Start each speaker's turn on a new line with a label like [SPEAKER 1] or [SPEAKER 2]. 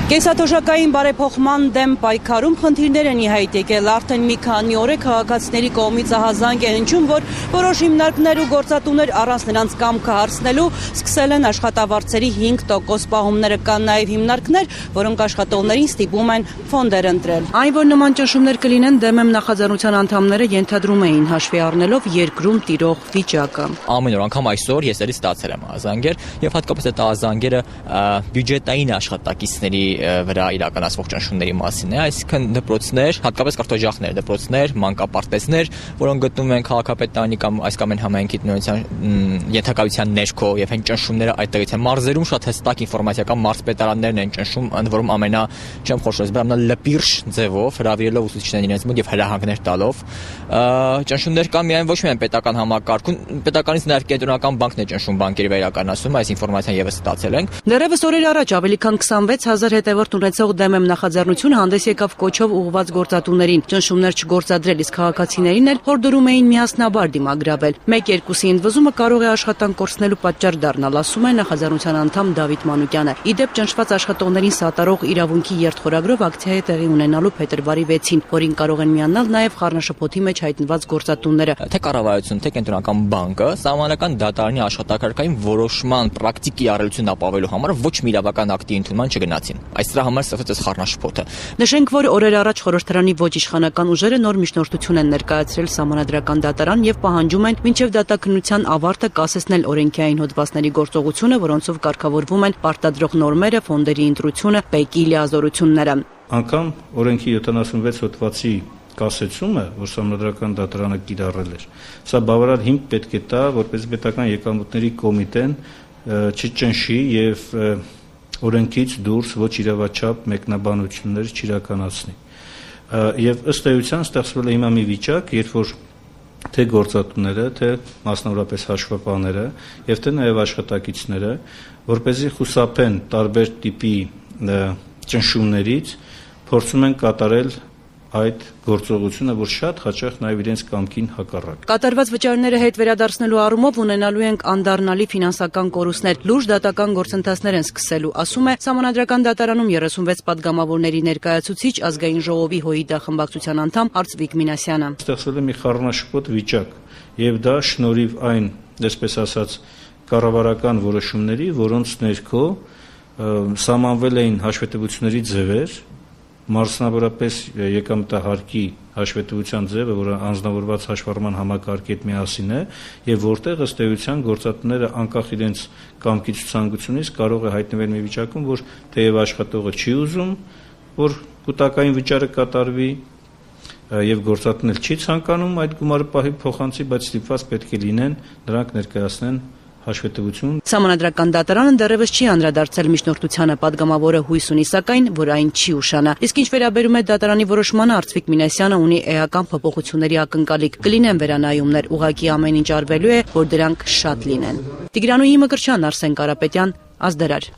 [SPEAKER 1] Կենսաթոշակային բարեփոխման դեմ պայքարում խնդիրներ են ի հայտ եկել։ Արդեն մի քանի օր է քաղաքացիների կողմից ահազանգ է հնչում, որ որոշ հիմնարկներ ու գործատուներ առանց նրանց կամքը հարցնելու սկսել են աշխատավարձերի 5% պահումները։ Կան նաև հիմնարկներ, որոնք աշխատողներին ստիպում են ֆոնդեր ընտրել։ Այն, որ նման ճնշումներ կլինեն, դեմ եմ նախաձեռնության անդամները ենթադրում էին, հաշվի առնելով երկրում տիրող վիճակը։
[SPEAKER 2] Ամեն օր, անգամ այսօր ես էլի ստացել եմ ահազանգեր, եւ հատկապես այդ ահազանգերը բյուջետային աշխատակիցների վրա իրականացվող ճնշումների մասին է, այսինքն դպրոցներ, հատկապես կրթօջախներ, դպրոցներ, մանկապարտեզներ, որոնք գտնվում են քաղաքապետարանի կամ այս կամ այն համայնքի տնօրինության ենթակայության ներքո եւ այն ճնշումները այդտեղից են։ Մարզերում շատ հստակ ինֆորմացիա կա, մարզպետարաններն են ճնշում, ընդ որում չեմ խոշորես, բայց լպիրշ ձևով հրավիրելով ուսուցիչներին իրենց մոտ եւ հրահանգներ տալով ճնշումներ կան միայն ոչ միայն պետական համակարգում, պետականից նաեւ կենտրոնական բանկն է ճնշում բանկերի վրա իրականացում, այս ինֆորմացիան եւս ստացել ենք։
[SPEAKER 1] Դեռևս օրեր առաջ ավելի քան 26000 հետևորդ ունեցող դեմ եմ նախաձեռնություն հանդես եկավ կոչով ուղղված գործատուներին ճնշումներ չգործադրել, իսկ քաղաքացիներին էլ հորդորում էին միասնաբար դիմագրավել։ 1-2-ի ընդվզումը կարող է աշխատանք կորցնելու պատճառ դառնալ, ասում է նախաձեռնության անդամ Դավիթ Մանուկյանը։ Իդեպ ճնշված աշխատողներին սատարող իրավունքի երթխորագրով ակցիա է տեղի ունենալու փետրվարի 6-ին, որին կարող են միանալ նաև խառնաշփոթի մեջ հայտնված գործատուները։
[SPEAKER 2] Թե կառավարությունը, թե կենտրոնական բանկը սահմանական դատարանի աշխատակարգային որոշման պրակտիկի առողջություն ապավելու համար ոչ մի իրավական ակտի ընդունման չգնացին։ Այս դրա համար ստացվեց խառնաշփոթը։
[SPEAKER 1] Նշենք, որ օրեր առաջ խորհրդարանի ոչ իշխանական ուժերը նոր միջնորդություն են ներկայացրել սահմանադրական դատարան եւ պահանջում են մինչեւ դատաքննության ավարտը կասեցնել օրենքային հոդվածների գործողությունը, որոնցով կարգավորվում են պարտադրող նորմերը, ֆոնդերի ընտրությունը, ՊԵԿ-ի լիազորությունները։
[SPEAKER 3] Անկամ օրենքի 76 հոդվածի կասեցումը, որ սահմանադրական դատարանը կիրառել էր, սա բավարար հիմք պետք է տա, որպես պետական եկամուտների կոմիտեն չճնշի եւ օրենքից դուրս ոչ իրավաչափ մեկնաբանություններ չիրականացնի։ Եվ ըստ էության ստեղծվել է հիմա մի վիճակ, երբ որ թե գործատուները, թե մասնավորապես հաշվապահները եւ թե նաեւ աշխատակիցները, որպեսզի խուսափեն տարբեր տիպի ճնշումներից, փորձում են կատարել այդ գործողությունը, որ շատ հաճախ նաև իրենց կամքին հակառակ։
[SPEAKER 1] Կատարված վճարները հետ վերադարձնելու առումով ունենալու ենք անդառնալի ֆինանսական կորուստներ, լուրջ դատական գործընթացներ են սկսելու, ասում է Սահմանադրական դատարանում 36 падգամավորների ներկայացուցիչ ազգային ժողովի ՀՅԴ խմբակցության անդամ Արծվիկ Մինասյանը։
[SPEAKER 3] Ստեղծվել է մի խառնաշփոթ վիճակ, եւ դա շնորհիվ այն, այսպես ասած, կառավարական որոշումների, որոնց ներքո սահմանվել էին հաշվետվությունների ձևեր, Մարզնավորապես եկամտահարկի հաշվետվության ձևը, որը անձնավորված հաշվառման համակարգի հետ միասին է, եւ որտեղ ըստ էության գործատուները անկախ իրենց կամքից ու ցանկությունից կարող է հայտնվել մի վիճակում, որ թեև աշխատողը չի ուզում, որ կൂട്ടակային վճարը կատարվի, եւ գործատուն էլ չի ցանկանում այդ գումարը պահի փոխանցի, բայց ստիպված պետք է լինեն նրանք ներկայացնեն հաշվետվություն։
[SPEAKER 1] Սահմանադրական դատարանը դեռևս չի անդրադարձել միջնորդությանը, падգամավորը հույս ունի, սակայն, որ այն չի ուշանա։ Իսկ ինչ վերաբերում է դատարանի որոշմանը, Արծվիկ Մինասյանը ունի էական փոփոխությունների ակնկալիք։ Կլինեն վերանայումներ, ուղղակի ամեն ինչ արվելու է, որ դրանք շատ լինեն։ Տիգրանուհի Մկրտչյան, Արսեն Կարապետյան, Ազդարար։